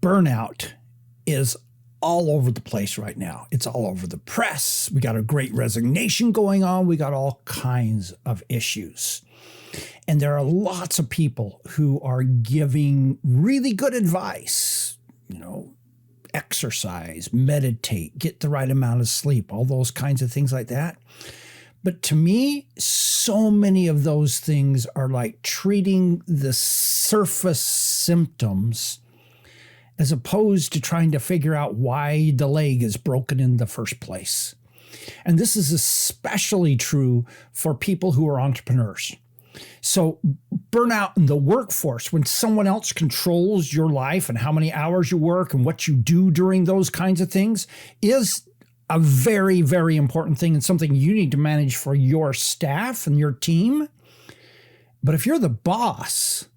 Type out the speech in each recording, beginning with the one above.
burnout is all over the place right now. It's all over the press. We got a great resignation going on. We got all kinds of issues. And there are lots of people who are giving really good advice, exercise, meditate, get the right amount of sleep, all those kinds of things like that. But to me, so many of those things are like treating the surface symptoms as opposed to trying to figure out why the leg is broken in the first place. And this is especially true for people who are entrepreneurs. So burnout in the workforce, when someone else controls your life and how many hours you work and what you do during those kinds of things, is a very, very important thing and something you need to manage for your staff and your team. But if you're the boss,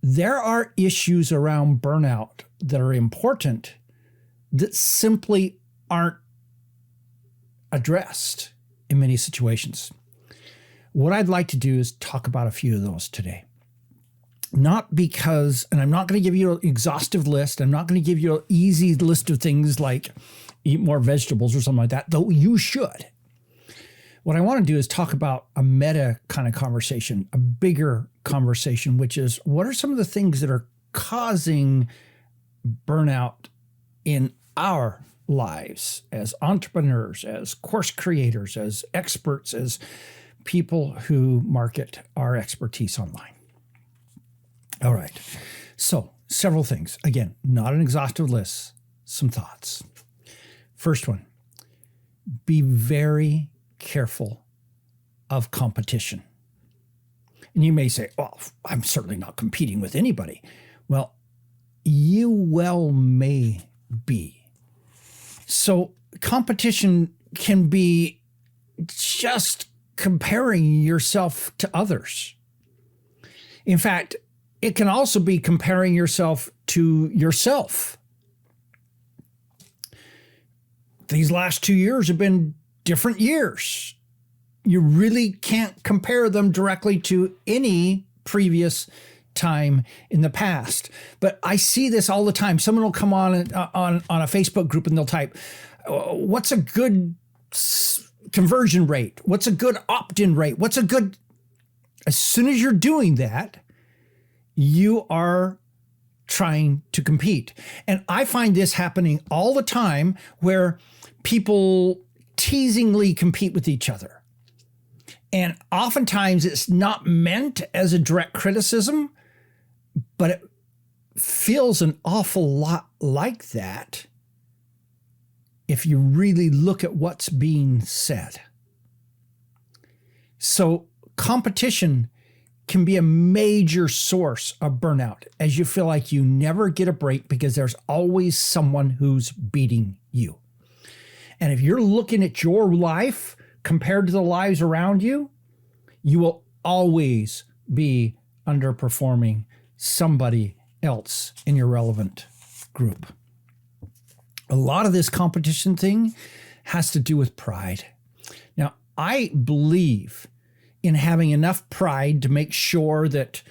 there are issues around burnout that are important that simply aren't addressed in many situations. What I'd like to do is talk about a few of those today. Not because, and I'm not going to give you an exhaustive list. I'm not going to give you an easy list of things like eat more vegetables or something like that, though you should. What I want to do is talk about a meta kind of conversation, a bigger conversation, which is what are some of the things that are causing burnout in our lives as entrepreneurs, as course creators, as experts, as people who market our expertise online. All right. So several things. Again, not an exhaustive list, some thoughts. First one, be very careful of competition. And you may say, well, I'm certainly not competing with anybody. Well, you well may be. So competition can be just comparing yourself to others. In fact, it can also be comparing yourself to yourself. These last 2 years have been different years. You really can't compare them directly to any previous time in the past. But I see this all the time. Someone will come on a Facebook group and they'll type, what's a good conversion rate? What's a good opt-in rate? What's a good... As soon as you're doing that, you are trying to compete. And I find this happening all the time where people teasingly compete with each other. And oftentimes it's not meant as a direct criticism, but it feels an awful lot like that if you really look at what's being said. So competition can be a major source of burnout as you feel like you never get a break because there's always someone who's beating you. And if you're looking at your life compared to the lives around you, you will always be underperforming somebody else in your relevant group. A lot of this competition thing has to do with pride. Now, I believe in having enough pride to make sure that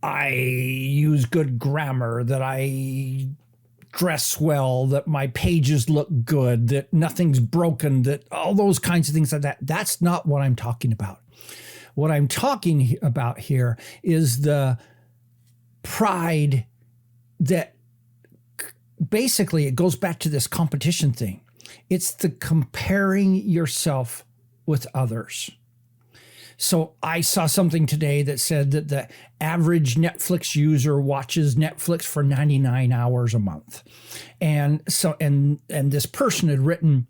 I use good grammar, that I dress well, that my pages look good, that nothing's broken, that all those kinds of things like that. That's not what I'm talking about. What I'm talking about here is the pride that basically it goes back to this competition thing. It's the comparing yourself with others. So I saw something today that said that the average Netflix user watches Netflix for 99 hours a month. And so, and this person had written,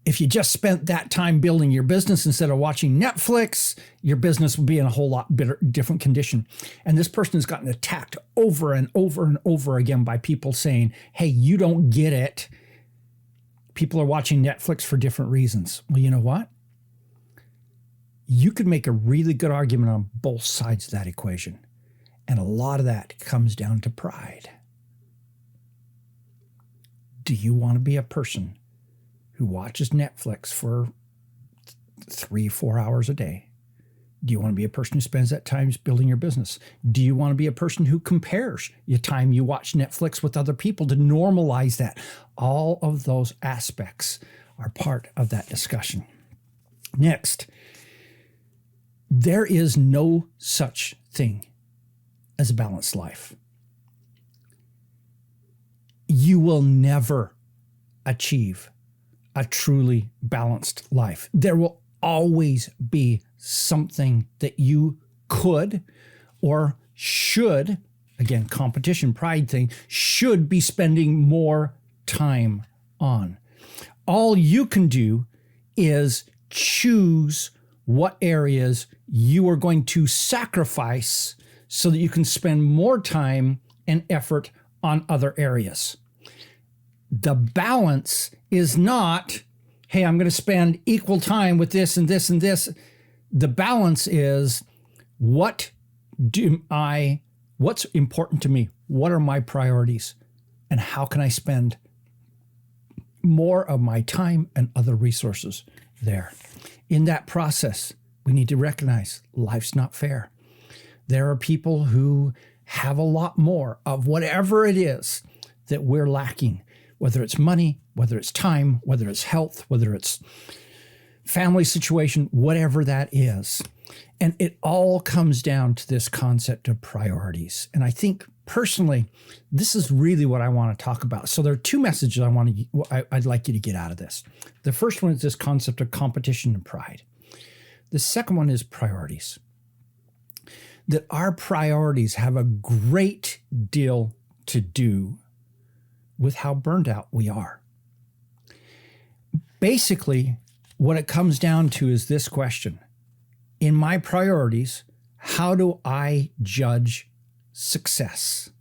if you just spent that time building your business instead of watching Netflix, your business would be in a whole lot different condition. And this person has gotten attacked over and over and over again by people saying, hey, you don't get it. People are watching Netflix for different reasons. Well, you know what? You could make a really good argument on both sides of that equation. And a lot of that comes down to pride. Do you want to be a person who watches Netflix for 3-4 hours a day? Do you want to be a person who spends that time building your business? Do you want to be a person who compares your time you watch Netflix with other people to normalize that? All of those aspects are part of that discussion. Next, there is no such thing as a balanced life. You will never achieve a truly balanced life. There will always be something that you could or should, again, competition, pride thing, should be spending more time on. All you can do is choose what areas you are going to sacrifice so that you can spend more time and effort on other areas. The balance is not, hey, I'm going to spend equal time with this and this and this. The balance is, what's important to me? What are my priorities? And how can I spend more of my time and other resources there? In that process, we need to recognize life's not fair. There are people who have a lot more of whatever it is that we're lacking, whether it's money, whether it's time, whether it's health, whether it's family situation, whatever that is. And it all comes down to this concept of priorities. And I think personally, this is really what I want to talk about. So there are two messages I'd like you to get out of this. The first one is this concept of competition and pride. The second one is priorities. That our priorities have a great deal to do with how burned out we are. Basically, what it comes down to is this question. In my priorities, how do I judge success?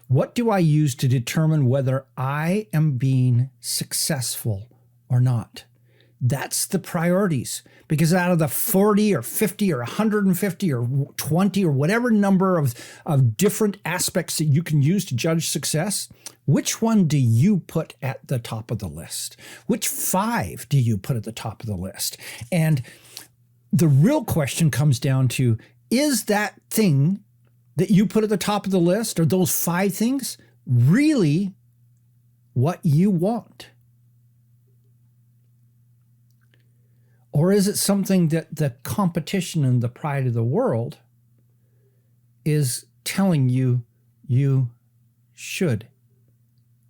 What do I use to determine whether I am being successful or not? That's the priorities. Because out of the 40 or 50 or 150 or 20 or whatever number of different aspects that you can use to judge success, which one do you put at the top of the list? Which 5 do you put at the top of the list? And the real question comes down to, is that thing that you put at the top of the list, or those 5 things, really what you want? Or is it something that the competition and the pride of the world is telling you you should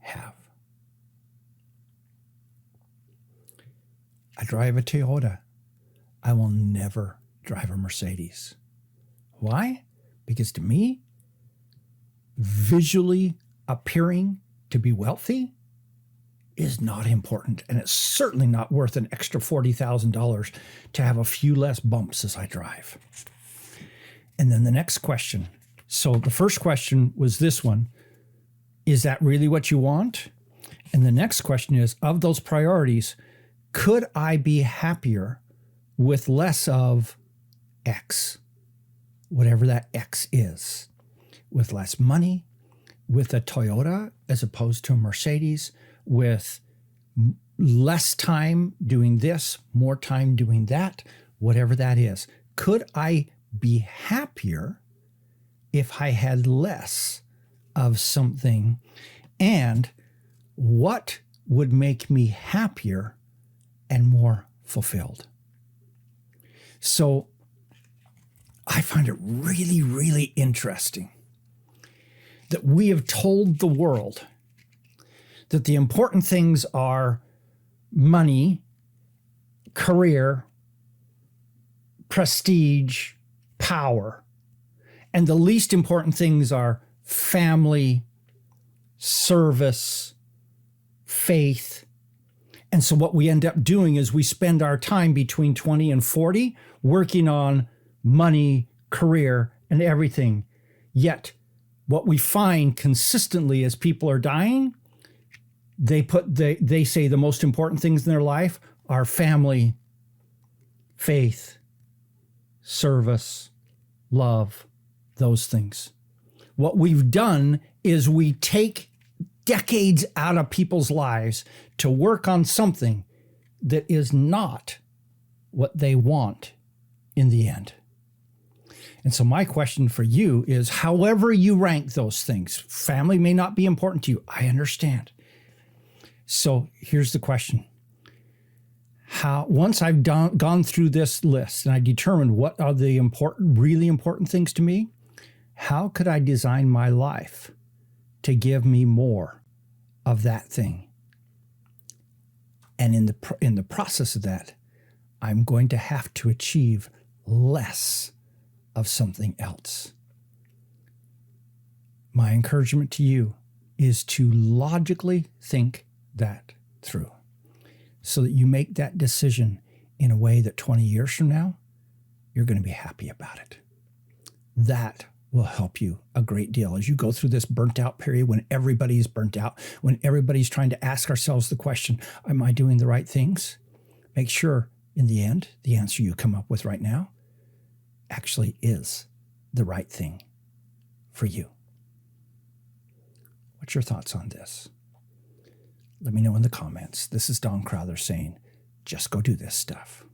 have? I drive a Toyota. I will never drive a Mercedes. Why? Because to me, visually appearing to be wealthy is not important. And it's certainly not worth an extra $40,000 to have a few less bumps as I drive. And then the next question. So the first question was this one. Is that really what you want? And the next question is, of those priorities, could I be happier with less of X? Whatever that X is. With less money, with a Toyota as opposed to a Mercedes, with less time doing this, more time doing that, whatever that is. Could I be happier if I had less of something? And what would make me happier and more fulfilled? So I find it really, really interesting that we have told the world that the important things are money, career, prestige, power. And the least important things are family, service, faith. And so what we end up doing is we spend our time between 20 and 40 working on money, career, and everything. Yet what we find consistently as people are dying, they say the most important things in their life are family, faith, service, love, those things. What we've done is we take decades out of people's lives to work on something that is not what they want in the end. And so my question for you is, however you rank those things, family may not be important to you. I understand. So here's the question. Once I've gone through this list and I determined what are the really important things to me, how could I design my life to give me more of that thing? And in the process of that, I'm going to have to achieve less of something else. My encouragement to you is to logically think that through so that you make that decision in a way that 20 years from now, you're going to be happy about it. That will help you a great deal as you go through this burnt out period when everybody's burnt out, when everybody's trying to ask ourselves the question, am I doing the right things? Make sure in the end, the answer you come up with right now actually is the right thing for you. What's your thoughts on this? Let me know in the comments. This is Don Crowther saying, just go do this stuff.